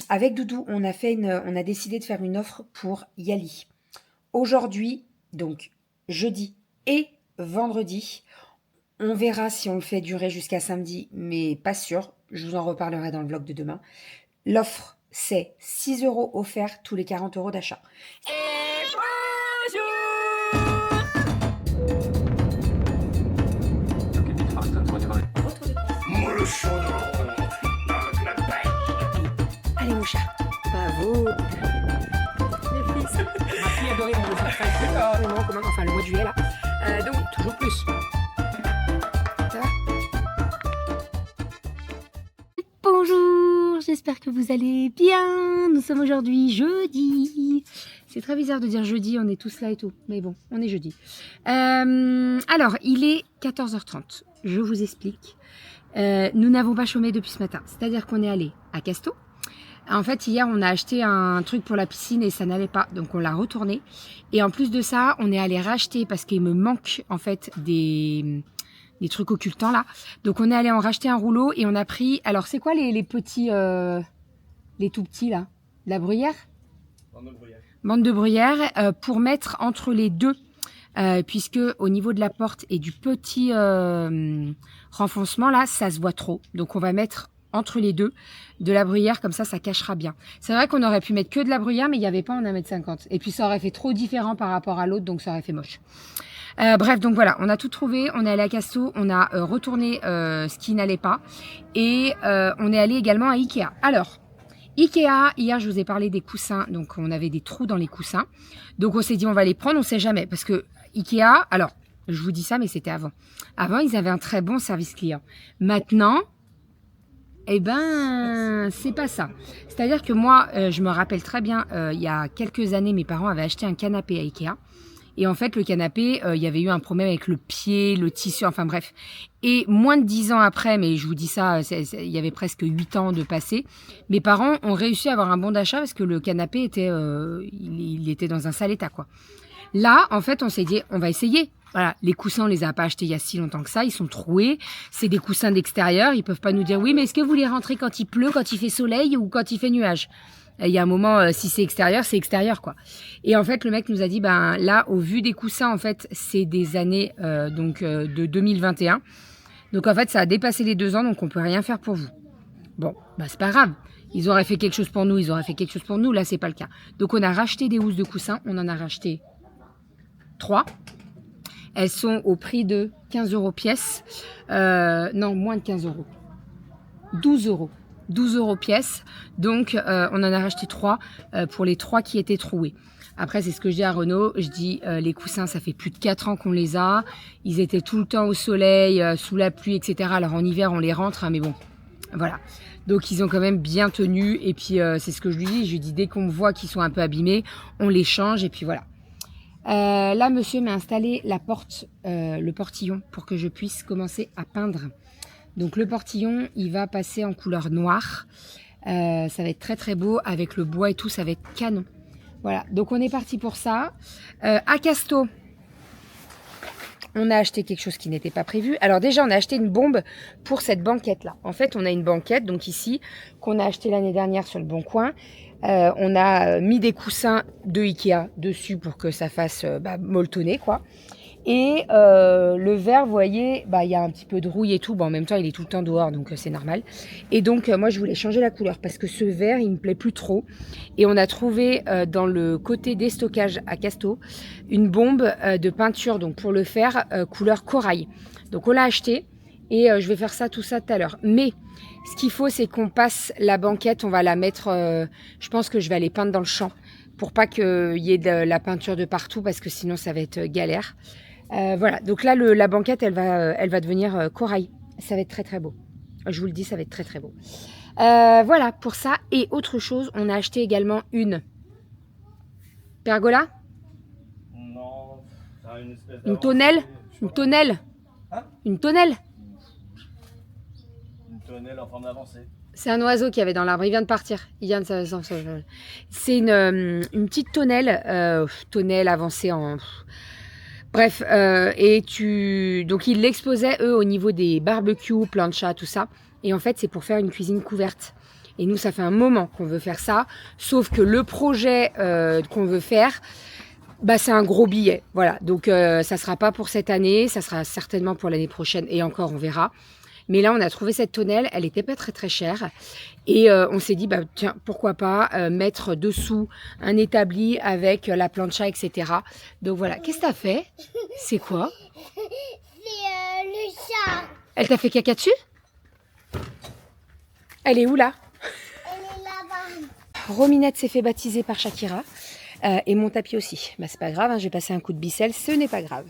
Avec Doudou, on a décidé de faire une offre pour Yali. Aujourd'hui, donc jeudi et vendredi, on verra si on le fait durer jusqu'à samedi, mais pas sûr. Je vous en reparlerai dans le vlog de demain. L'offre, c'est 6 € offerts tous les 40 € d'achat. Et bonjour. Allez mon chat, bravo. Ma fille adorait mon dessin enfin le mois de juillet là. Donc toujours plus. Ça va? Bonjour, j'espère que vous allez bien. Nous sommes aujourd'hui jeudi. C'est très bizarre de dire jeudi, on est tous là et tout. Mais bon, on est jeudi. Alors, il est 14h30. Je vous explique. Nous n'avons pas chômé depuis ce matin. C'est-à-dire qu'on est allé à Casto. En fait, hier, on a acheté un truc pour la piscine et ça n'allait pas. Donc, on l'a retourné. Et en plus de ça, on est allé racheter parce qu'il me manque, en fait, des trucs occultants, là. Donc, on est allé en racheter un rouleau et on a pris... Alors, c'est quoi les petits... les tout petits, là? De la bruyère? Bande de bruyère. Bande de bruyère pour mettre entre les deux. Puisque au niveau de la porte et du petit renfoncement, là, ça se voit trop. Donc, on va mettre... entre les deux, de la bruyère, comme ça cachera bien. C'est vrai qu'on aurait pu mettre que de la bruyère, mais il n'y avait pas en 1,50 m. Et puis ça aurait fait trop différent par rapport à l'autre, donc ça aurait fait moche. Bref, donc voilà, on a tout trouvé, on est allé à Casto, on a retourné ce qui n'allait pas, et on est allé également à Ikea. Alors, Ikea, hier je vous ai parlé des coussins, donc on avait des trous dans les coussins, donc on s'est dit on va les prendre, on sait jamais, parce que Ikea, alors, je vous dis ça, mais c'était avant. Avant, ils avaient un très bon service client. Maintenant... eh ben, c'est pas ça. C'est-à-dire que moi, je me rappelle très bien, il y a quelques années, mes parents avaient acheté un canapé à Ikea. Et en fait, le canapé, il y avait eu un problème avec le pied, le tissu, enfin bref. Et moins de 10 ans après, mais je vous dis ça, il y avait presque 8 ans de passé, mes parents ont réussi à avoir un bon d'achat parce que le canapé était, il était dans un sale état, quoi. Là, en fait, on s'est dit, on va essayer. Voilà, les coussins, on les a pas achetés il y a si longtemps que ça, ils sont troués. C'est des coussins d'extérieur, ils peuvent pas nous dire, oui, mais est-ce que vous les rentrez quand il pleut, quand il fait soleil ou quand il fait nuage? Il y a un moment, si c'est extérieur, quoi. Et en fait, le mec nous a dit, ben là, au vu des coussins, en fait, c'est des années de 2021. Donc en fait, ça a dépassé les 2 ans, donc on peut rien faire pour vous. Bon, bah c'est pas grave. Ils auraient fait quelque chose pour nous, Là, c'est pas le cas. Donc on a racheté des housses de coussins, on en a racheté 3. Elles sont au prix de 15 € pièce. Non, moins de 15 €. 12 €. 12 € pièce. Donc, on en a racheté 3 pour les 3 qui étaient troués. Après, c'est ce que je dis à Renaud. Je dis, les coussins, ça fait plus de 4 ans qu'on les a. Ils étaient tout le temps au soleil, sous la pluie, etc. Alors, en hiver, on les rentre, hein, mais bon, voilà. Donc, ils ont quand même bien tenu. Et puis, c'est ce que je lui dis. Je lui dis, dès qu'on voit qu'ils sont un peu abîmés, on les change. Et puis, voilà. Là, monsieur m'a installé la porte, le portillon pour que je puisse commencer à peindre. Donc le portillon, il va passer en couleur noire. Ça va être très très beau avec le bois et tout, ça va être canon. Voilà, donc on est parti pour ça. À Casto, on a acheté quelque chose qui n'était pas prévu. Alors déjà, on a acheté une bombe pour cette banquette-là. En fait, on a une banquette, donc ici, qu'on a acheté l'année dernière sur le Bon Coin. On a mis des coussins de Ikea dessus pour que ça fasse molletonner, quoi. Et le verre, vous voyez, il y a un petit peu de rouille et tout. Bon, en même temps, il est tout le temps dehors, donc c'est normal. Et donc, moi, je voulais changer la couleur parce que ce verre, il me plaît plus trop. Et on a trouvé dans le côté des stockages à Casto une bombe de peinture, donc pour le faire couleur corail. Donc, on l'a acheté et je vais faire ça, tout ça tout à l'heure. Mais ce qu'il faut, c'est qu'on passe la banquette. On va la mettre, je pense que je vais aller peindre dans le champ pour pas qu'il y ait de la peinture de partout parce que sinon, ça va être galère. Voilà, donc là, la banquette, elle va devenir corail. Ça va être très très beau. Je vous le dis, ça va être très très beau. Voilà, pour ça. Et autre chose, on a acheté également une pergola. Non, ça a une espèce Une tonnelle. Une tonnelle. Hein? Une tonnelle. Une tonnelle en forme d'avancée. C'est un oiseau qui avait dans l'arbre, il vient de partir. Il vient de c'est une petite tonnelle, tonnelle avancée en... Bref, donc ils l'exposaient eux au niveau des barbecues, planchas, tout ça. Et en fait, c'est pour faire une cuisine couverte. Et nous, ça fait un moment qu'on veut faire ça, sauf que le projet qu'on veut faire, bah, c'est un gros billet. Voilà, donc ça sera pas pour cette année, ça sera certainement pour l'année prochaine et encore, on verra. Mais là, on a trouvé cette tonnelle, elle n'était pas très très chère. Et on s'est dit, bah, tiens, pourquoi pas mettre dessous un établi avec la plancha, etc. Donc voilà, qu'est-ce que t'as fait? C'est quoi? C'est le chat. Elle t'a fait caca dessus? Elle est où là? Elle est là-bas. Rominette s'est fait baptiser par Shakira. Et mon tapis aussi. Bah, c'est pas grave, hein, j'ai passé un coup de bicelle, ce n'est pas grave.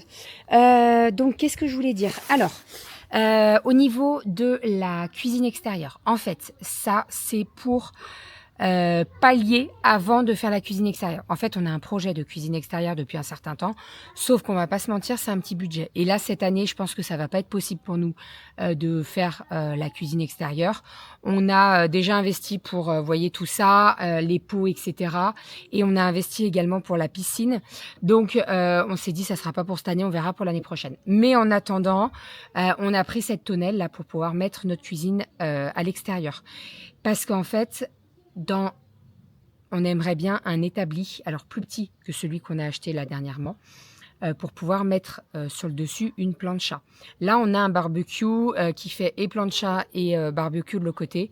Donc, qu'est-ce que je voulais dire? Alors, au niveau de la cuisine extérieure, en fait, ça, c'est pour pallier avant de faire la cuisine extérieure. En fait, on a un projet de cuisine extérieure depuis un certain temps, sauf qu'on va pas se mentir, c'est un petit budget. Et là, cette année, je pense que ça va pas être possible pour nous de faire la cuisine extérieure. On a déjà investi pour, voyez, tout ça, les pots, etc. Et on a investi également pour la piscine. Donc, on s'est dit, ça sera pas pour cette année, on verra pour l'année prochaine. Mais en attendant, on a pris cette tonnelle là pour pouvoir mettre notre cuisine à l'extérieur. Parce qu'en fait, on aimerait bien un établi, alors plus petit que celui qu'on a acheté là dernièrement, pour pouvoir mettre sur le dessus une plancha. Là, on a un barbecue qui fait et plancha et barbecue de l'autre côté.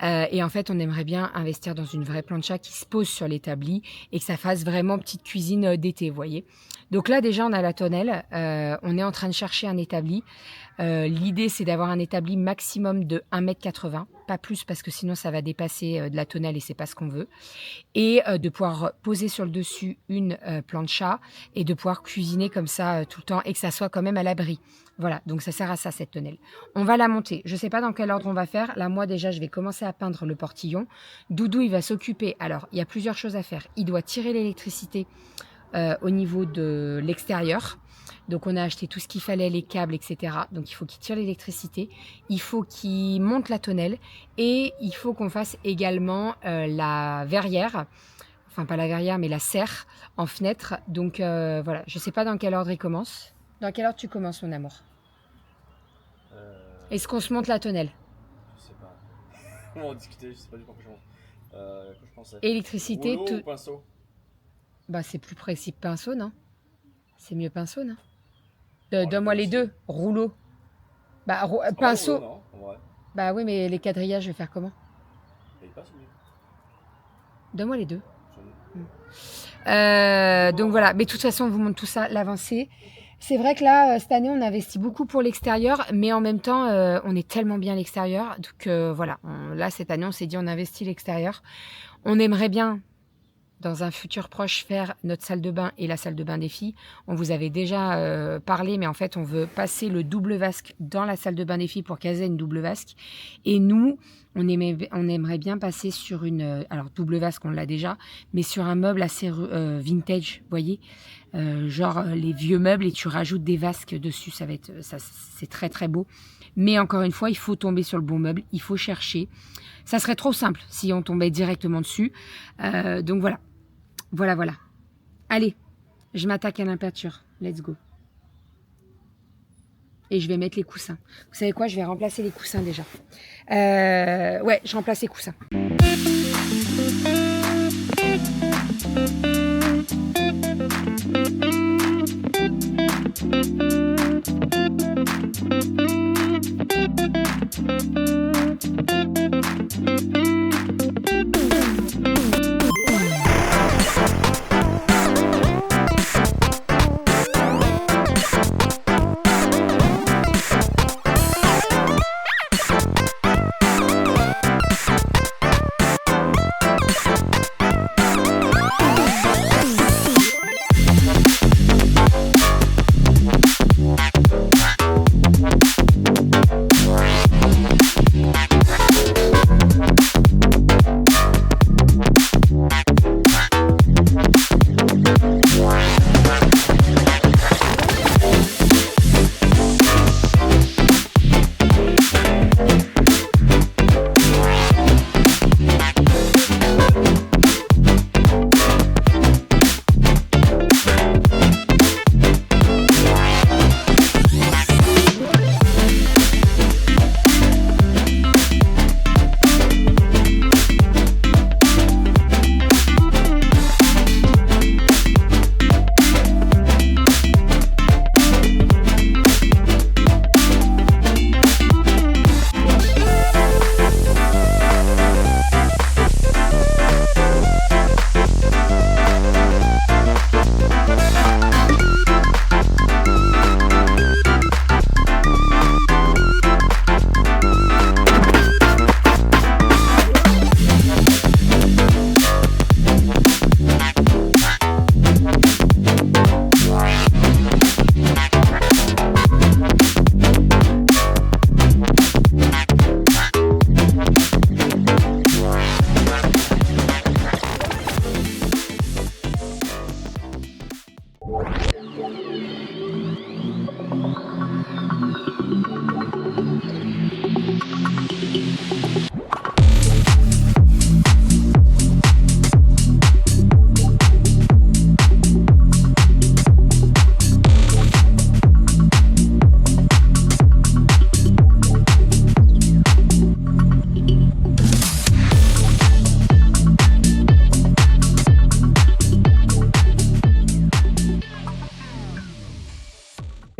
Et en fait, on aimerait bien investir dans une vraie plancha qui se pose sur l'établi et que ça fasse vraiment petite cuisine d'été, vous voyez. Donc là, déjà, on a la tonnelle. On est en train de chercher un établi. L'idée, c'est d'avoir un établi maximum de 1,80 m, pas plus parce que sinon ça va dépasser de la tonnelle et c'est pas ce qu'on veut. Et de pouvoir poser sur le dessus une plancha et de pouvoir cuisiner comme ça tout le temps et que ça soit quand même à l'abri. Voilà, donc ça sert à ça cette tonnelle. On va la monter. Je sais pas dans quel ordre on va faire. Là, moi déjà, je vais commencer à peindre le portillon. Doudou, il va s'occuper. Alors, il y a plusieurs choses à faire. Il doit tirer l'électricité au niveau de l'extérieur. Donc, on a acheté tout ce qu'il fallait, les câbles, etc. Donc, il faut qu'il tire l'électricité. Il faut qu'il monte la tonnelle. Et il faut qu'on fasse également la verrière. Enfin, pas la verrière, mais la serre en fenêtre. Donc, voilà. Je ne sais pas dans quel ordre il commence. Dans quel ordre tu commences, mon amour? Est-ce qu'on se monte la tonnelle? Je sais pas. On va en discuter, je sais pas du tout quand je pensais. Électricité, Rouleau tout. ou pinceau? Bah, c'est plus précis que pinceau, non? C'est mieux pinceau, non? Oh, Donne-moi les deux. Rouleau. Bah, pinceau. Rouleau, non, en vrai. Bah oui, mais les quadrillages, je vais faire comment? Et pas celui. Donne-moi les deux. J'en ai. Donc voilà. Mais de toute façon, on vous montre tout ça, l'avancée. C'est vrai que là, cette année, on investit beaucoup pour l'extérieur, mais en même temps, on est tellement bien à l'extérieur. Donc voilà, là, cette année, on s'est dit, on investit l'extérieur. On aimerait bien, dans un futur proche, faire notre salle de bain et la salle de bain des filles. On vous avait déjà parlé, mais en fait, on veut passer le double vasque dans la salle de bain des filles pour caser une double vasque. Et nous, on aimerait bien passer sur une... alors, double vasque, on l'a déjà, mais sur un meuble assez vintage, vous voyez, genre les vieux meubles et tu rajoutes des vasques dessus. Ça va être, ça, c'est très, très beau. Mais encore une fois, il faut tomber sur le bon meuble, il faut chercher. Ça serait trop simple si on tombait directement dessus. Donc voilà. Voilà. Allez, je m'attaque à la peinture. Let's go. Et je vais mettre les coussins. Vous savez quoi? Je vais remplacer les coussins déjà. Ouais, je remplace les coussins.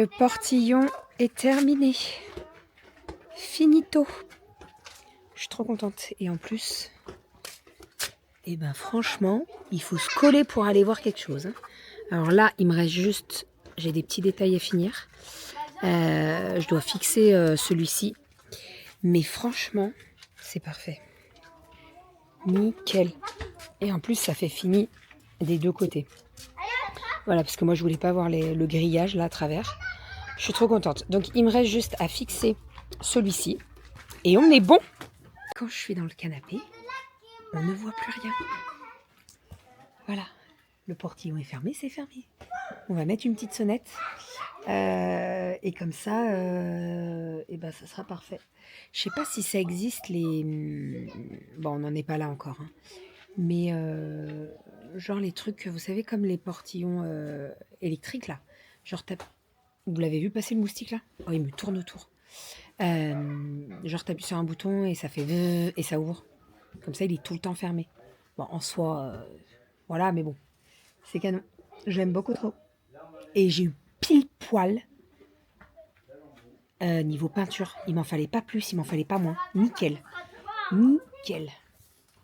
Le portillon est terminé. Finito. Je suis trop contente. Et en plus, eh ben franchement, il faut se coller pour aller voir quelque chose. Hein. Alors là, il me reste juste... J'ai des petits détails à finir. Je dois fixer celui-ci. Mais franchement, c'est parfait. Nickel. Et en plus, ça fait fini des deux côtés. Voilà, parce que moi, je voulais pas voir le grillage là à travers. Je suis trop contente. Donc, il me reste juste à fixer celui-ci. Et on est bon. Quand je suis dans le canapé, on ne voit plus rien. Voilà. Le portillon est fermé, c'est fermé. On va mettre une petite sonnette. Et comme ça, et ben, ça sera parfait. Je sais pas si ça existe les... Bon, on n'en est pas là encore. Hein. Mais genre les trucs, vous savez, comme les portillons électriques là. Genre, vous l'avez vu passer le moustique là? Oh, il me tourne autour. Genre, t'appuies sur un bouton et ça fait... Et ça ouvre. Comme ça, il est tout le temps fermé. Bon, en soi, voilà, mais bon. C'est canon. J'aime beaucoup trop. Et j'ai eu pile poil niveau peinture. Il m'en fallait pas plus, il m'en fallait pas moins. Nickel. Nickel.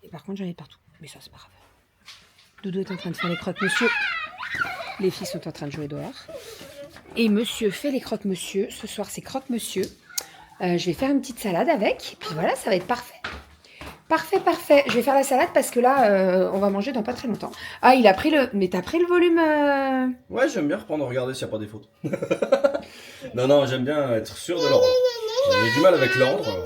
Et par contre, j'en ai partout. Mais ça, c'est pas grave. Doudou est en train de faire les croque-monsieur. Les filles sont en train de jouer dehors. Et monsieur fait les croque-monsieur. Ce soir, c'est croque-monsieur. Je vais faire une petite salade avec. Et puis voilà, ça va être parfait. Parfait, parfait. Je vais faire la salade parce que là, on va manger dans pas très longtemps. Ah, il a pris le... Mais t'as pris le volume Ouais, j'aime bien reprendre, regarder s'il n'y a pas des fautes. non, j'aime bien être sûr de l'ordre. J'ai du mal avec l'ordre.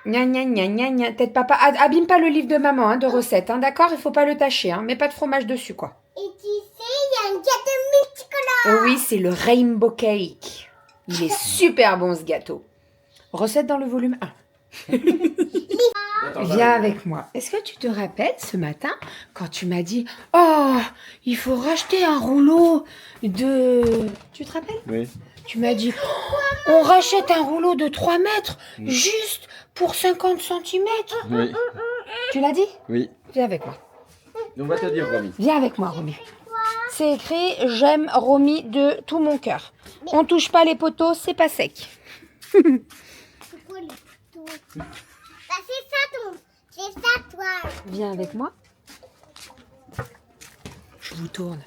Gna gna gna gna gna. Tête papa. Abîme pas le livre de maman hein, de recettes, hein, d'accord? Il faut pas le tâcher, hein. Mets pas de fromage dessus, quoi. Et tu sais, il y a un gâteau multicolore. Oh oui, c'est le Rainbow Cake. Il est super bon, ce gâteau. Recette dans le volume 1. Viens avec moi. Est-ce que tu te rappelles ce matin quand tu m'as dit « Oh, il faut racheter un rouleau de... » Tu te rappelles? Oui. Tu m'as dit « On rachète un rouleau de 3 mètres juste pour 50 cm. » Oui. Tu l'as dit? Oui. Viens avec moi. On va te dire, Romy. Viens avec moi, Romy. C'est écrit « J'aime Romy de tout mon cœur. On touche pas les poteaux, c'est pas sec. » C'est quoi les photos? Bah, c'est ça, toi. Viens avec moi. Je vous tourne.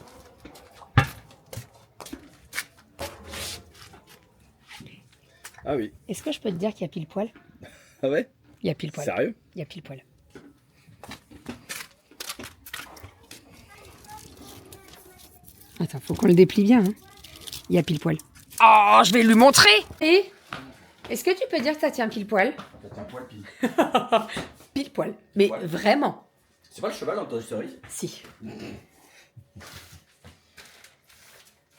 Ah oui. Est-ce que je peux te dire qu'il y a pile poil? Ah ouais? Il y a pile poil. Sérieux? Il y a pile poil. Attends, faut qu'on le déplie bien. Hein. Il y a pile poil. Oh, je vais lui montrer. Et est-ce que tu peux dire que ça tient pile poil? Ça tient poil pile. Pile poil. Mais Ouais. vraiment. C'est pas le cheval dans Toy Story? Si.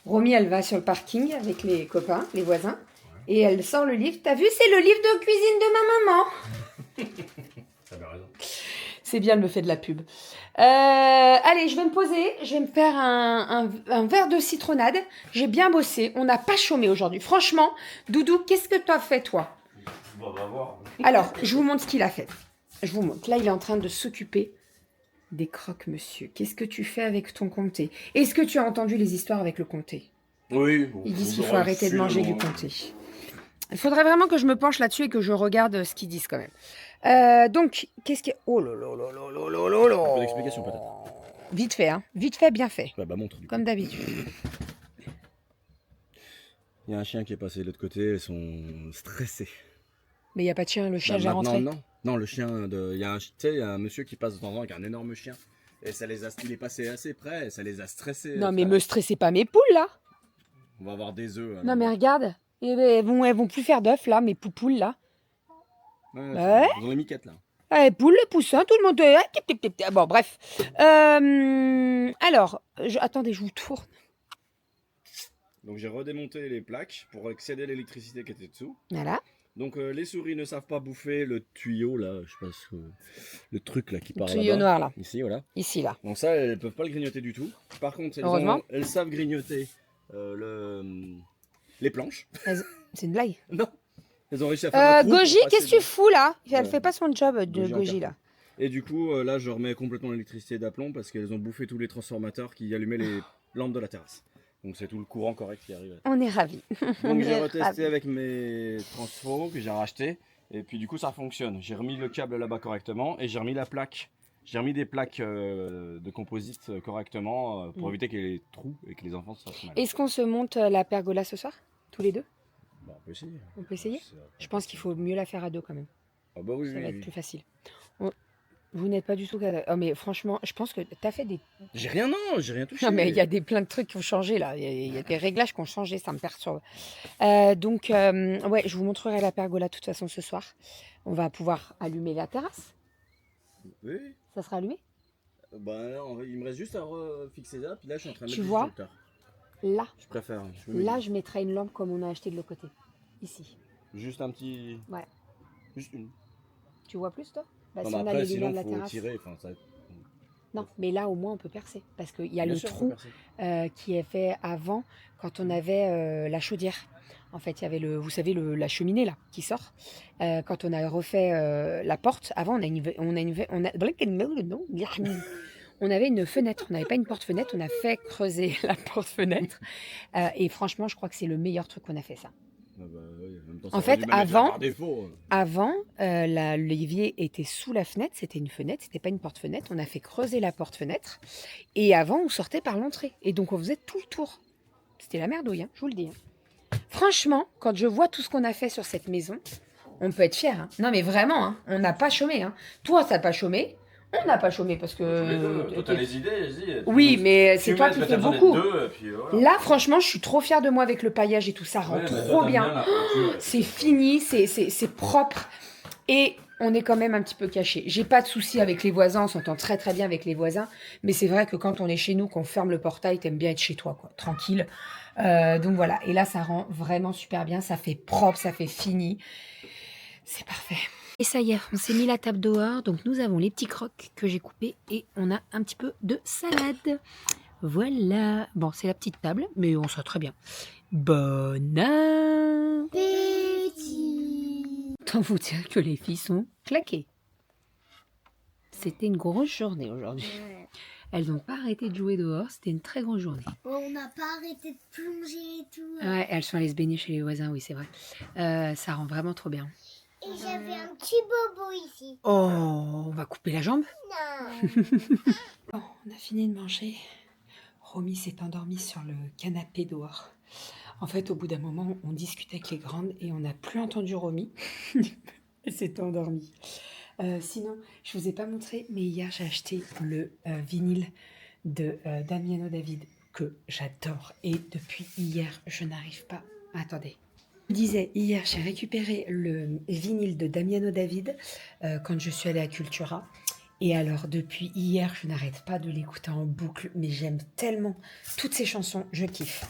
Romy, elle va sur le parking avec les copains, les voisins, et elle sort le livre. T'as vu, c'est le livre de cuisine de ma maman. T'avais raison. C'est bien, elle me fait de la pub. Allez, je vais me poser. Je vais me faire un verre de citronnade. J'ai bien bossé. On n'a pas chômé aujourd'hui. Franchement, Doudou, qu'est-ce que tu as fait, toi? On va voir. Alors, je vous montre ce qu'il a fait. Je vous montre. Là, il est en train de s'occuper des croque-monsieur. Qu'est-ce que tu fais avec ton comté? Est-ce que tu as entendu les histoires avec le comté? Oui. Ils disent qu'il faut arrêter de manger du comté. Il faudrait vraiment que je me penche là-dessus et que je regarde ce qu'ils disent quand même. Donc, qu'est-ce qu'il y a? Oh là là là là là là là là. Un peu d'explication, peut-être. Vite fait, hein. Vite fait, bien fait. Ouais, bah montre du coup. Comme d'habitude. Il y a un chien qui est passé de l'autre côté, ils sont stressés. Mais il n'y a pas de chien, le chien Bah, j'ai maintenant, rentré. non, le chien de. Il y a un, tu sais, il y a un monsieur qui passe de temps en temps avec un énorme chien. Et ça les a. Il est passé assez près et ça les a stressés. Non, mais me stressez pas mes poules là. On va avoir des œufs. Non, mais regarde. Elles vont plus faire d'œufs là, mes poupoules là. Ouais. Ils ont les miquettes là. Eh, poule, le poussin, tout le monde. Bon, bref. Alors, attendez, je vous tourne. Donc j'ai redémonté les plaques pour accéder à l'électricité qui était dessous. Voilà. Donc les souris ne savent pas bouffer le tuyau là, je sais pas ce que... le truc là qui part Tuyau là-bas. noir là. Ici, voilà. Ici là. Donc ça, elles peuvent pas le grignoter du tout. Par contre, Heureusement. elles savent grignoter les planches. C'est une blague. Non. Elles ont réussi à faire un trou pour Goji, passer qu'est-ce que tu fous là? Elle Ouais. fait pas son job de Goji en Goji carton. là. Et du coup, là, je remets complètement l'électricité d'aplomb parce qu'elles ont bouffé tous les transformateurs qui allumaient les lampes de la terrasse. Donc c'est tout le courant correct qui arrive. On est ravis. Donc j'ai est retesté ravis. avec mes transfos que j'ai racheté. Et puis du coup ça fonctionne. J'ai remis le câble là-bas correctement et j'ai remis la plaque. J'ai remis des plaques de composite correctement pour éviter qu'il y ait les trous et que les enfants se fassent mal. Est-ce qu'on se monte la pergola ce soir? Tous les deux? Bon, on peut essayer. On peut essayer? C'est- Je pense qu'il faut mieux la faire à deux quand même. Ah bah oui, Ça oui, va être oui. plus facile. Vous n'êtes pas du tout... Oh mais franchement, je pense que tu as fait des... J'ai rien, non, j'ai rien touché. Non mais il y a plein de trucs qui ont changé là. Il y a des réglages qui ont changé, ça me perturbe. Donc, ouais, je vous montrerai la pergola de toute façon ce soir. On va pouvoir allumer la terrasse. Oui. Ça sera allumé? Bah non, il me reste juste à refixer ça. Puis là, je suis en train de Tu mettre vois? le disjoncteur. Là, Je préfère. Je me mets là, je mettrai une lampe comme on a acheté de l'autre côté. Ici. juste un petit. Ouais. Juste une. Tu vois plus toi? Bah, Non, si mais on a après, les lumières sinon, de la faut terrasse. tirer. Enfin, ça... Non, mais là au moins on peut percer. Parce qu'il y a Bien le sûr, faut trou percer. qui est fait avant quand on avait la chaudière. En fait, il y avait vous savez, la cheminée là qui sort. Quand on a refait la porte, avant on avait une fenêtre, on n'avait pas une porte-fenêtre, on a fait creuser la porte-fenêtre. Et franchement, je crois que c'est le meilleur truc qu'on a fait ça. Ah bah, oui, en même temps, En ça aurait fait, dû même être là avant- par défaut. Avant, l'évier était sous la fenêtre, c'était une fenêtre, c'était pas une porte-fenêtre. On a fait creuser la porte-fenêtre. Et avant, on sortait par l'entrée. Et donc, on faisait tout le tour. C'était la merdouille, hein, je vous le dis. Hein. Franchement, quand je vois tout ce qu'on a fait sur cette maison, on peut être fier. Hein. Non, mais vraiment, hein, on n'a pas chômé. Hein. Toi, ça n'a pas chômé. On n'a pas chômé parce que... Toi, t'as les idées, vas-y. Oui, mais c'est toi qui fais beaucoup. Là, franchement, je suis trop fière de moi avec le paillage et tout. Ça rend trop bien. C'est fini, c'est propre. Et on est quand même un petit peu caché. J'ai pas de souci avec les voisins, on s'entend très très bien avec les voisins. Mais c'est vrai que quand on est chez nous, qu'on ferme le portail, t'aimes bien être chez toi, quoi, tranquille. Donc voilà. Et là, ça rend vraiment super bien. Ça fait propre, ça fait fini. C'est parfait. Et ça y est, on s'est mis la table dehors. Donc nous avons les petits crocs que j'ai coupés et on a un petit peu de salade. Voilà. Bon, c'est la petite table, mais on sort très bien. Bon appétit. Tant vous dire que les filles sont claquées. C'était une grosse journée aujourd'hui. Ouais. Elles n'ont pas arrêté de jouer dehors. C'était une très grosse journée. On n'a pas arrêté de plonger et tout. Ouais, elles sont allées se baigner chez les voisins, oui, c'est vrai. Ça rend vraiment trop bien. Et j'avais un petit bobo ici. Oh, on va couper la jambe. Non. Bon, on a fini de manger. Romy s'est endormie sur le canapé dehors. En fait, au bout d'un moment, on discutait avec les grandes et on n'a plus entendu Romy. Elle s'est endormie. Sinon, je vous ai pas montré, mais hier, j'ai acheté le vinyle de Damiano David que j'adore. Et depuis hier, je n'arrive pas... Attendez. Je vous disais, hier, j'ai récupéré le vinyle de Damiano David quand je suis allée à Cultura. Et alors, depuis hier, je n'arrête pas de l'écouter en boucle, mais j'aime tellement toutes ces chansons, je kiffe.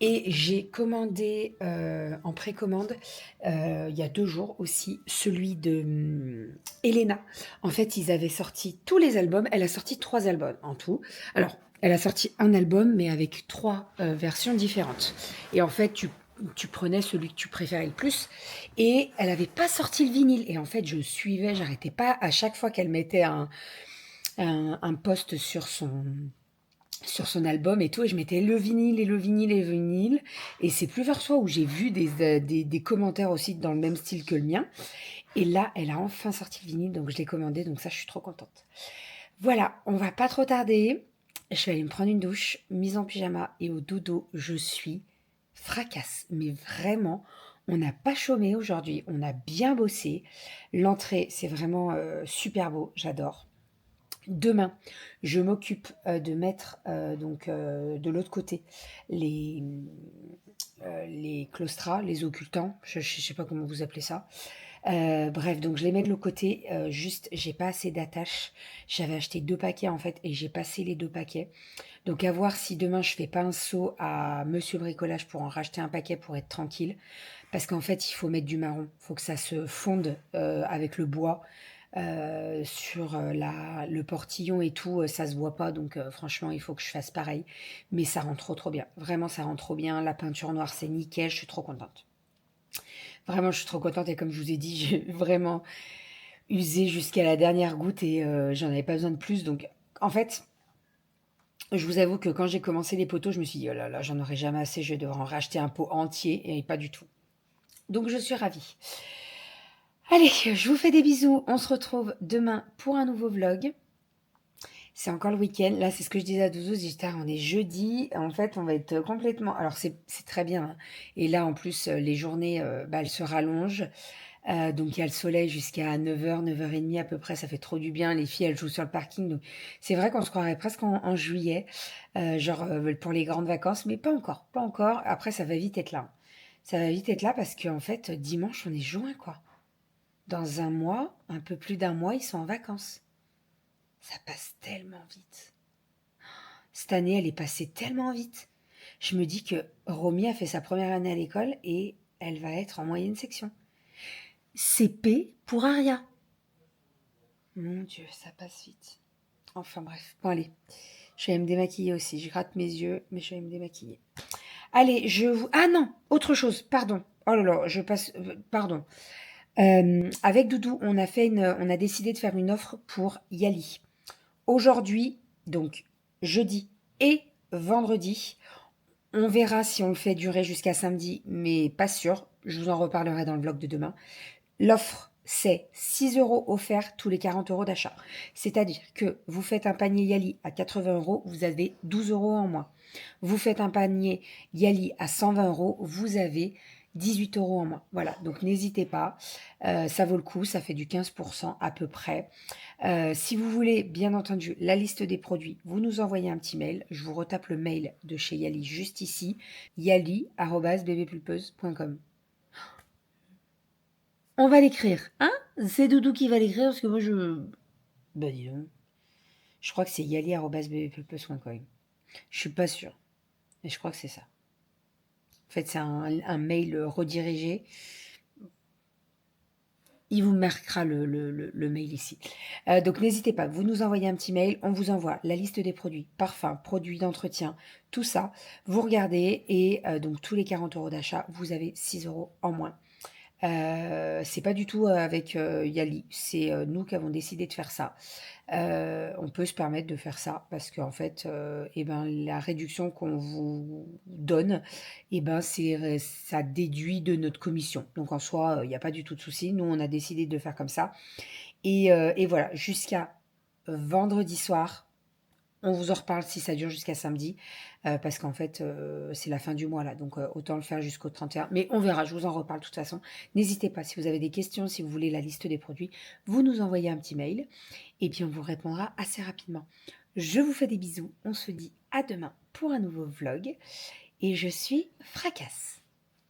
Et j'ai commandé en précommande, il y a 2 jours aussi, celui de Elena. En fait, ils avaient sorti tous les albums. Elle a sorti 3 albums en tout. Alors, elle a sorti un album, mais avec 3 versions différentes. Et en fait, tu prenais celui que tu préférais le plus et elle n'avait pas sorti le vinyle et en fait je suivais, j'arrêtais pas à chaque fois qu'elle mettait un post sur son album et tout et je mettais le vinyle et le vinyle et le vinyle et c'est plusieurs fois où j'ai vu des commentaires aussi dans le même style que le mien et là elle a enfin sorti le vinyle donc je l'ai commandé donc ça je suis trop contente. Voilà, on va pas trop tarder, je vais aller me prendre une douche, mise en pyjama et au dodo je suis fracasse, mais vraiment, on n'a pas chômé aujourd'hui, on a bien bossé. L'entrée, c'est vraiment super beau, j'adore. Demain, je m'occupe de mettre de l'autre côté les claustras, les occultants, je ne sais pas comment vous appelez ça. Bref, donc je les mets de l'autre côté, juste j'ai pas assez d'attaches. J'avais acheté 2 paquets en fait et j'ai passé les 2 paquets. Donc à voir si demain je fais pas un saut à Monsieur Bricolage pour en racheter un paquet pour être tranquille. Parce qu'en fait il faut mettre du marron, il faut que ça se fonde avec le bois sur le portillon et tout, ça se voit pas donc franchement il faut que je fasse pareil. Mais ça rend trop bien, vraiment ça rend trop bien, la peinture noire c'est nickel, je suis trop contente. Vraiment, je suis trop contente et comme je vous ai dit, j'ai vraiment usé jusqu'à la dernière goutte et j'en avais pas besoin de plus. Donc, en fait, Je vous avoue que quand j'ai commencé les poteaux, je me suis dit: «Oh là là, j'en aurai jamais assez, je vais devoir en racheter un pot entier» et pas du tout. Donc je suis ravie. Allez, je vous fais des bisous. On se retrouve demain pour un nouveau vlog. C'est encore le week-end. Là, c'est ce que je disais à Doudou. Je dis: «Tard, on est jeudi. En fait, on va être complètement» alors c'est très bien, hein, et là, en plus, les journées, elles se rallongent. Donc il y a le soleil jusqu'à 9h, 9h30 à peu près. Ça fait trop du bien. Les filles, elles jouent sur le parking. Donc c'est vrai qu'on se croirait presque en juillet, genre, pour les grandes vacances. Mais pas encore, pas encore. Après, ça va vite être là. Ça va vite être là parce qu'en fait, dimanche, on est juin, quoi. Dans un mois, un peu plus d'un mois, ils sont en vacances. Ça passe tellement vite. Cette année, elle est passée tellement vite. Je me dis que Romy a fait sa première année à l'école et elle va être en moyenne section. CP pour Aria. Mon Dieu, ça passe vite. Enfin bref, bon allez. Je vais aller me démaquiller aussi. Je gratte mes yeux, mais je vais aller me démaquiller. Allez, je vous... Ah non, autre chose, pardon. Oh là là, je passe... pardon. Avec Doudou, on a décidé de faire une offre pour Yali. Aujourd'hui, donc jeudi et vendredi, on verra si on le fait durer jusqu'à samedi, mais pas sûr. Je vous en reparlerai dans le vlog de demain. L'offre, c'est 6 € offerts tous les 40 € d'achat. C'est-à-dire que vous faites un panier Yali à 80 €, vous avez 12 € en moins. Vous faites un panier Yali à 120 €, vous avez 18 € en moins. Voilà, donc n'hésitez pas, ça vaut le coup, ça fait du 15% à peu près. Si vous voulez, bien entendu, la liste des produits, vous nous envoyez un petit mail. Je vous retape le mail de chez Yali juste ici, yali@bbpulpeuse.com. On va l'écrire, hein? C'est Doudou qui va l'écrire parce que moi bah dis donc. Je crois que c'est yali@bbpulpeuse.com. Je suis pas sûre, mais je crois que c'est ça. En fait, c'est un mail redirigé. Il vous marquera le mail ici. Donc n'hésitez pas, vous nous envoyez un petit mail, on vous envoie la liste des produits, parfums, produits d'entretien, tout ça. Vous regardez et donc tous les 40 € d'achat, vous avez 6 € en moins. C'est pas du tout avec Yali, c'est nous qui avons décidé de faire ça. On peut se permettre de faire ça parce qu'en fait, la réduction qu'on vous donne, ça déduit de notre commission. Donc en soi, il n'y a pas du tout de souci. Nous, on a décidé de faire comme ça. Et voilà, jusqu'à vendredi soir, on vous en reparle si ça dure jusqu'à samedi, parce qu'en fait, c'est la fin du mois là, donc autant le faire jusqu'au 31. Mais on verra, je vous en reparle de toute façon. N'hésitez pas, si vous avez des questions, si vous voulez la liste des produits, vous nous envoyez un petit mail, et puis on vous répondra assez rapidement. Je vous fais des bisous, on se dit à demain pour un nouveau vlog, et je suis fracasse.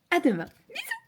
À demain. Bisous.